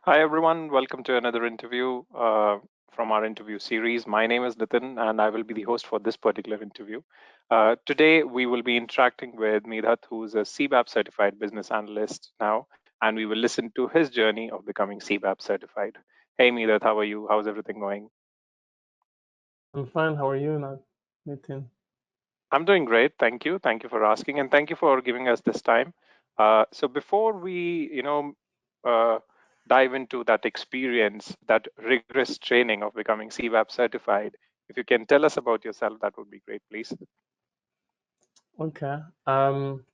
Hi, everyone. Welcome to another interview from our interview series. My name is Nitin, and I will be the host for this particular interview. Today, we will be interacting with Medhat, who's a CBAP certified business analyst now, and we will listen to his journey of becoming CBAP certified. Hey, Medhat, how are you? How's everything going? I'm fine. How are you, Nitin? I'm doing great. Thank you. Thank you for asking, and thank you for giving us this time. So before we, uh, dive into that experience, that rigorous training of becoming CBAP certified, if you can tell us about yourself, that would be great, please. Okay. Um,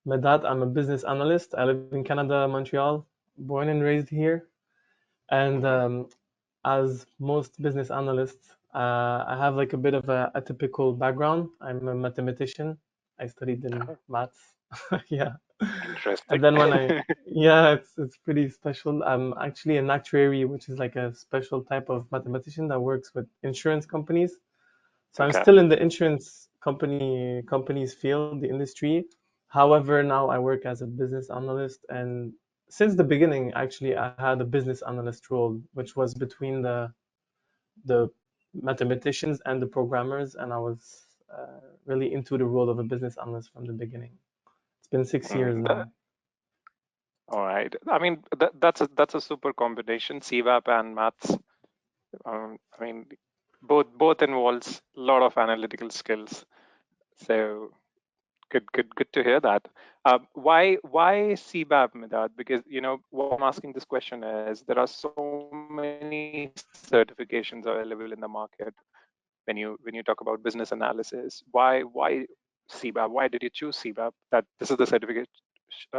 Medhat, I'm a business analyst. I live in Canada, Montreal, born and raised here. And Hmm. as most business analysts, I have like a bit of a typical background. I'm a mathematician. I studied in maths. Yeah. Interesting. And then yeah, it's pretty special. I'm actually an actuary, which is like a special type of mathematician that works with insurance companies. So I'm Okay. still in the insurance companies field, the industry. However, now I work as a business analyst, and since the beginning, actually, I had a business analyst role, which was between the mathematicians and the programmers, and I was really into the role of a business analyst from the beginning. It's been 6 years Mm, now. all right. I mean, that's a super combination, CBAP and maths. I mean, both involves a lot of analytical skills. So good to hear that. Why CBAP, Medhat? Because why I'm asking this question is there are so many certifications available in the market. When you talk about business analysis, why CBAP? Why did you choose CBAP? That this is the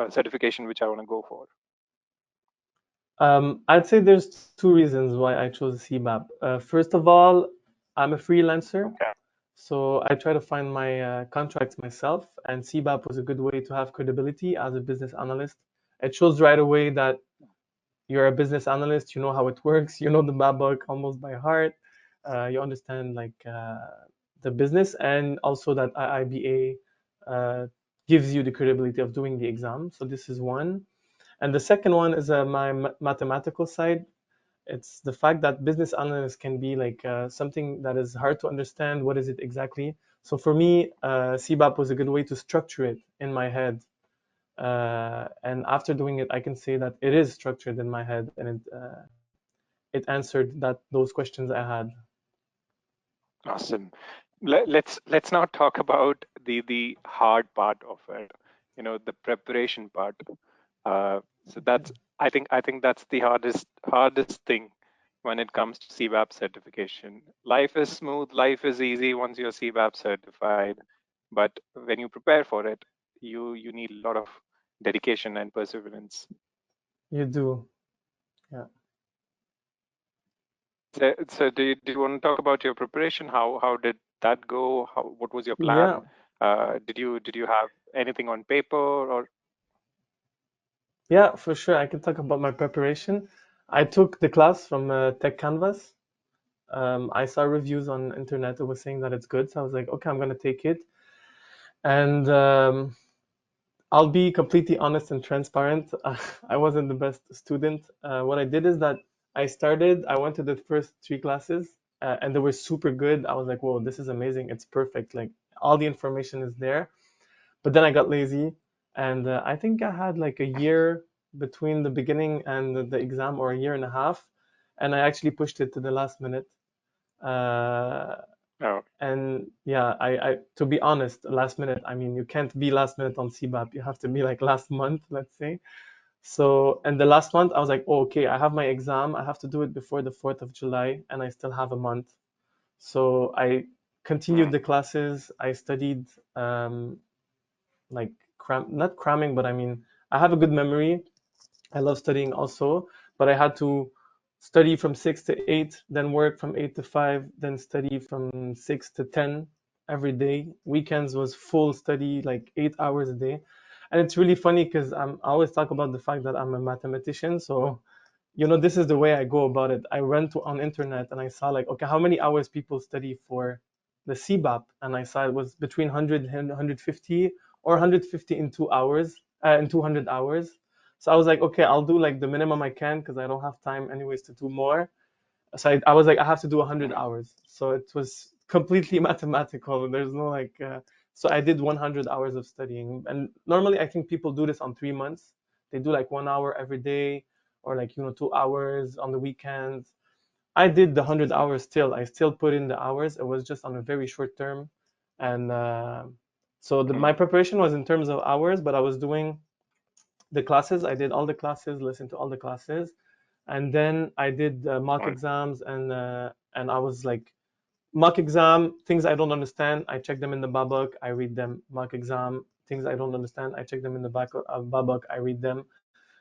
certification which I want to go for. I'd say there's two reasons why I chose CBAP. First of all, I'm a freelancer. Okay. So I try to find my contracts myself, and CBAP was a good way to have credibility as a business analyst. It shows right away that you're a business analyst, you know how it works, you know the BABOK almost by heart, you understand like the business, and also that IIBA gives you the credibility of doing the exam. So this is one. And the second one is my mathematical side. It's the fact that business analyst can be like something that is hard to understand. What is it exactly? So for me, CBAP was a good way to structure it in my head. And after doing it, I can say that it is structured in my head, and it answered those questions I had. Awesome. Let's now talk about the hard part of it. The preparation part. So that's I think that's the hardest thing when it comes to CBAP certification. Life is smooth, life is easy once you're CBAP certified, but when you prepare for it, you need a lot of dedication and perseverance. You do, yeah. So do you want to talk about your preparation? How did that go? What was your plan? Yeah, Did you have anything on paper or yeah, for sure. I can talk about my preparation. I took the class from Techcanvass. I saw reviews on internet that was saying that it's good, so I was like, okay, I'm gonna take it. And I'll be completely honest and transparent. I wasn't the best student. What I did is that I went to the first three classes, and they were super good. I was like, whoa, this is amazing. It's perfect. Like all the information is there. But then I got lazy, and I think I had like a year between the beginning and the exam, or a year and a half, and I actually pushed it to the last minute. Uh, no? and yeah, to be honest, last minute, I mean, you can't be last minute on CBAP. You have to be like last month, let's say. So, and the last month, I was like, oh, okay, I have my exam. I have to do it before the 4th of July, and I still have a month. So I continued Mm, the classes. I studied, like not cramming, but I mean, I have a good memory. I love studying also, but I had to study from 6 to 8, then work from 8 to 5, then study from 6 to 10 every day. Weekends was full study, like 8 hours a day. And it's really funny because I always talk about the fact that I'm a mathematician. So, this is the way I go about it. I went on internet and I saw like, okay, how many hours people study for the CBAP? And I saw it was between 100 and 150, or 150 in 2 hours, in 200 hours. So I was like, okay, I'll do like the minimum I can because I don't have time anyways to do more. So I was like, I have to do 100 hours. So it was completely mathematical. There's no like, so I did 100 hours of studying. And normally I think people do this on 3 months. They do like 1 hour every day or like, 2 hours on the weekends. I did the 100 hours still. I still put in the hours. It was just on a very short term. And so my Mm, preparation was in terms of hours, but I was doing the classes. I did all the classes, listened to all the classes, and then I did mock right. exams, and I was like mock exam things I don't understand. I check them in the BABOK. I read them. Mock exam things I don't understand. I check them in the back of BABOK. I read them,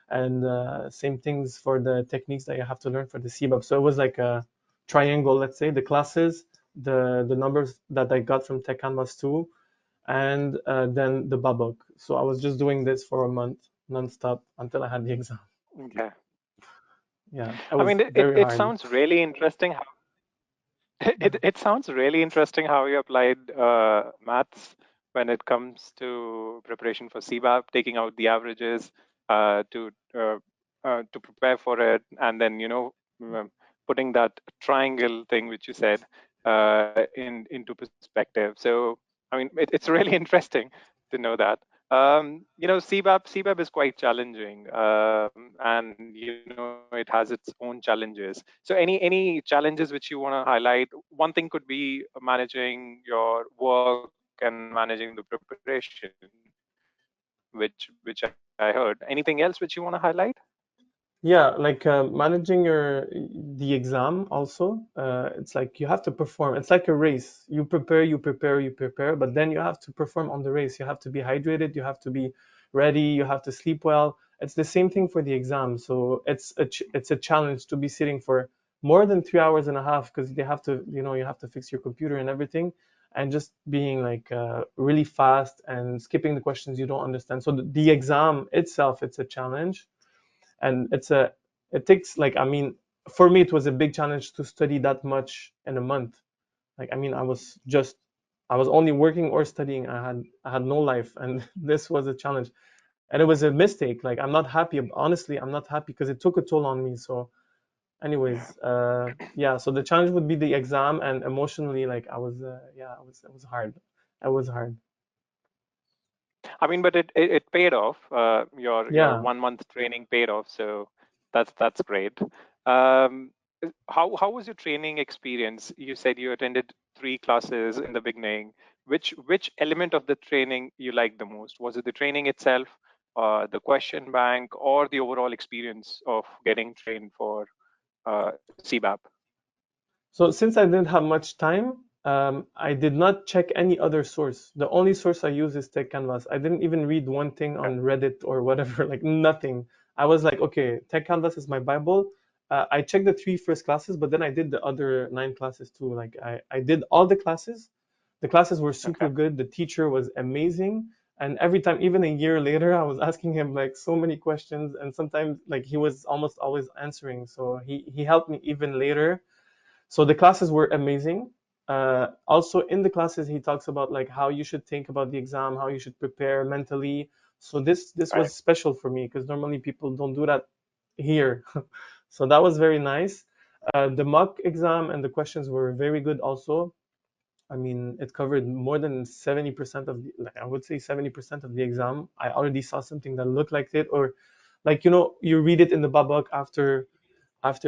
and same things for the techniques that you have to learn for the CBAP. So it was like a triangle. Let's say the classes, the numbers that I got from Techcanvass 2, and then the BABOK. So I was just doing this for a month nonstop until I had the exam. Okay. Yeah, it I was mean, very it hard. sounds really interesting. Yeah. It sounds really interesting how you applied maths when it comes to preparation for CBAP, taking out the averages to prepare for it, and then putting that triangle thing which you said into perspective. So I mean, it's really interesting to know that. CBAP is quite challenging, and it has its own challenges. So any challenges which you want to highlight? One thing could be managing your work and managing the preparation, which I heard. Anything else which you want to highlight? Yeah, like managing the exam also. It's like you have to perform. It's like a race. You prepare, you prepare, you prepare, but then you have to perform on the race. You have to be hydrated, you have to be ready, you have to sleep well. It's the same thing for the exam. So it's a challenge to be sitting for more than 3 hours and a half because they have to, you have to fix your computer and everything, and just being like really fast and skipping the questions you don't understand. So the exam itself, it's a challenge, and it takes like, I mean, for me it was a big challenge to study that much in a month. Like, I mean, I was only working or studying. I had no life, and this was a challenge, and it was a mistake. Like, I'm not happy, honestly. I'm not happy because it took a toll on me. So Yeah. anyways, yeah, so the challenge would be the exam, and emotionally, like, I was yeah, it was hard. It was hard. I mean, but it paid off. Your Yeah. 1 month training paid off, so that's great. Um, how was your training experience? You said you attended 3 classes in the beginning. Which element of the training you liked the most? Was it the training itself, the question bank, or the overall experience of getting trained for CBAP? So since I didn't have much time, I did not check any other source. The only source I use is Techcanvas. I didn't even read one thing Okay. on Reddit or whatever, like nothing. I was like, okay, Techcanvas is my Bible. I checked the three first classes, but then I did the other 9 classes too. Like, I did all the classes. The classes were super Okay. good. The teacher was amazing. And every time, even a year later, I was asking him like so many questions, and sometimes like he was almost always answering. So he helped me even later. So the classes were amazing. Also in the classes, he talks about like how you should think about the exam, how you should prepare mentally. So this Right. was special for me because normally people don't do that here. So that was very nice. The mock exam and the questions were very good also. I mean, it covered more than 70% of the, like, I would say 70% of the exam. I already saw something that looked like it, or like, you read it in the babak after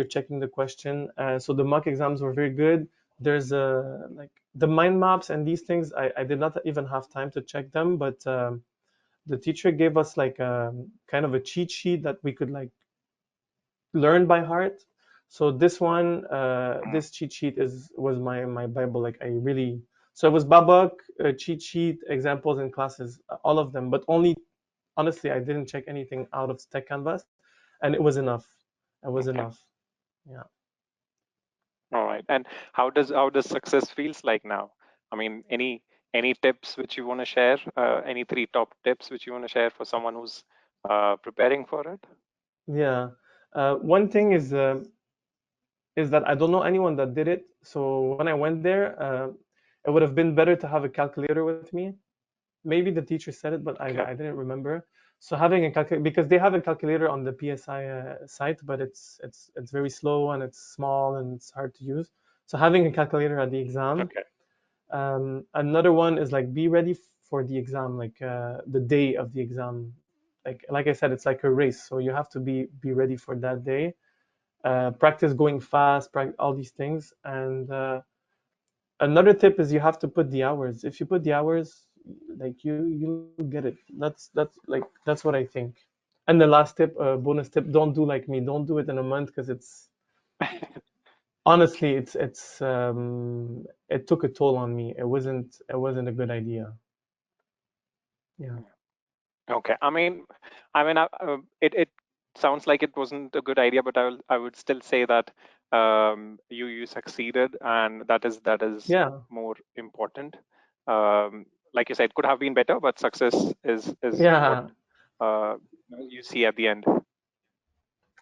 checking the question. So the mock exams were very good. There's like the mind maps and these things. I did not even have time to check them, but the teacher gave us like kind of a cheat sheet that we could like learn by heart. So this cheat sheet was my Bible. Like, I really, so it was Babak, cheat sheet, examples and classes, all of them. But only, honestly, I didn't check anything out of Tech Canvas, and it was enough. It was Okay. enough. Yeah. All right. And how does success feels like now? I mean, any tips which you want to share? Any 3 top tips which you want to share for someone who's preparing for it? Yeah. One thing is that I don't know anyone that did it. So when I went there, it would have been better to have a calculator with me. Maybe the teacher said it, but Okay. I didn't remember. So having a calculator, because they have a calculator on the PSI site, but it's very slow and it's small and it's hard to use. So having a calculator at the exam. Okay. Another one is like be ready for the exam, like the day of the exam. Like I said, it's like a race, so you have to be ready for that day. Practice going fast, all these things. And another tip is you have to put the hours. If you put the hours, like you'll get it. That's what I think. And the last tip, bonus tip, don't do like me. Don't do it in a month because it's honestly it took a toll on me. It wasn't a good idea. Yeah. Okay. It sounds like it wasn't a good idea, but I would still say that you succeeded, and that is Yeah. more important. Like you said, could have been better, but success is what Yeah. uh, you see at the end.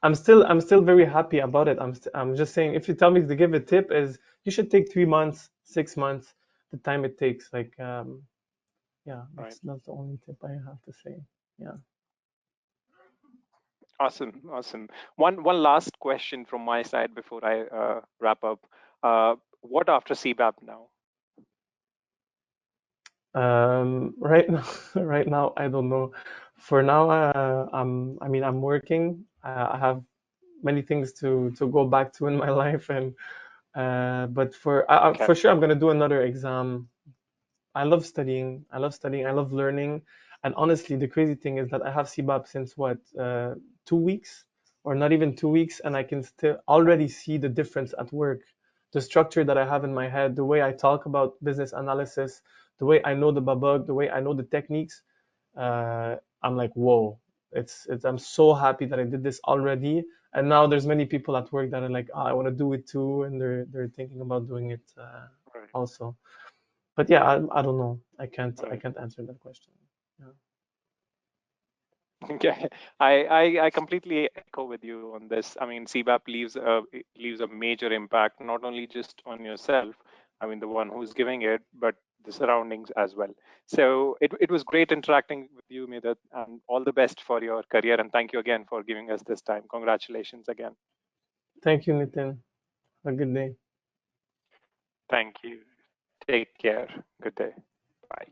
I'm still very happy about it. I'm just saying if you tell me to give a tip is you should take 3 months, 6 months, the time it takes. Yeah, Right. that's the only tip I have to say. Yeah. Awesome. Awesome. One last question from my side before I wrap up. What after CBAP now? Right now, right now, I don't know. For now, I'm working. I have many things to go back to in my life, and but Okay. for sure, I'm gonna do another exam. I love studying. I love studying. I love learning. And honestly, the crazy thing is that I have CBAP since what, 2 weeks or not even 2 weeks, and I can still already see the difference at work. The structure that I have in my head, the way I talk about business analysis, the way I know the BABOK, the way I know the techniques. I'm like, whoa! I'm so happy that I did this already. And now there's many people at work that are like, I want to do it too, and they're thinking about doing it Right. also. But yeah, I don't know. I Right. can't answer that question. Yeah. Okay, I completely echo with you on this. I mean, CBAP leaves a major impact not only just on yourself, I mean the one who's giving it, but the surroundings as well. So it was great interacting with you, Medhat, and all the best for your career. And thank you again for giving us this time. Congratulations again. Thank you, Nitin. Have a good day. Thank you. Take care. Good day. Bye.